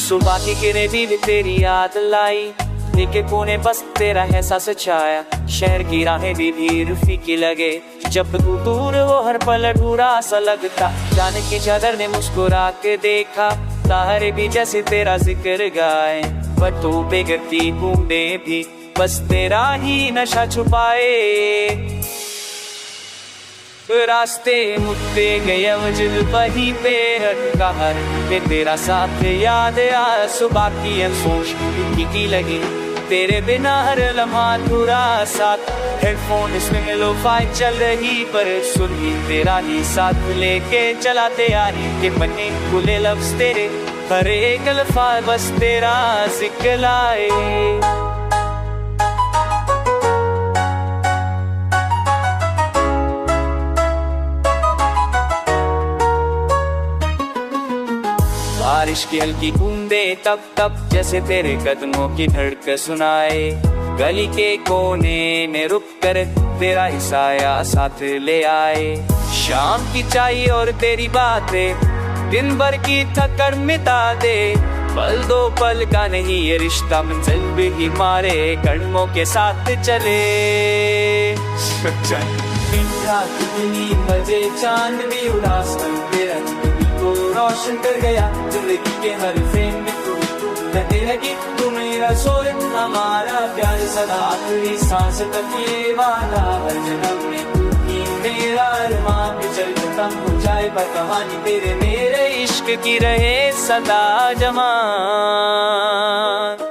सुबह की किरणें भी तेरी याद लाई, लेके कोने बस तेरा एहसास छाया। शहर की राहें भी भीड़ फीकी लगे, जब तू दूर वो हर पल अधूरा सा लगता। जाने की चादर ने मुस्कुरा के देखा, तारे भी जैसे तेरा जिक्र गाए। पर तू बेगती बूंदे भी बस तेरा ही नशा छुपाए। रास्ते मुझते गए वजद वहीं पे अटका है तेरा साथ याद आ। सुबह की अफसोस की लगी, तेरे बिना हर लम्हा अधूरा साथ। हेडफोन इसमें लो-फाई चल रही, पर सुनी तेरा ही साथ लेके चला तैयारी के बने खुले लफ्ज तेरे, हर एक अल्फाज बस तेरा जिक्र लाए। बारिश की हल्की बूंदे तप तप जैसे तेरे कदमों की धड़कन सुनाए। गली के कोने में रुक कर तेरा ही साया साथ ले आए। शाम की चाय और तेरी बातें दिन भर की थकन मिटा दे। पल दो पल का नहीं ये रिश्ता, मंजिल भी ही मारे कदमों के साथ चले। कितनी बजे चांद भी उदास तेरा को रोशन कर गया। जिंदगी के हर फ्रेम में तू रहने लगी, तू मेरा शोर हमारा प्यार सदा आखिरी सांस तक ये वादा। हर जन्म में तू ही मेरा अरमान भी चल खत्म हो जाए, पर कहानी तेरे मेरे इश्क की रहे सदा जमां।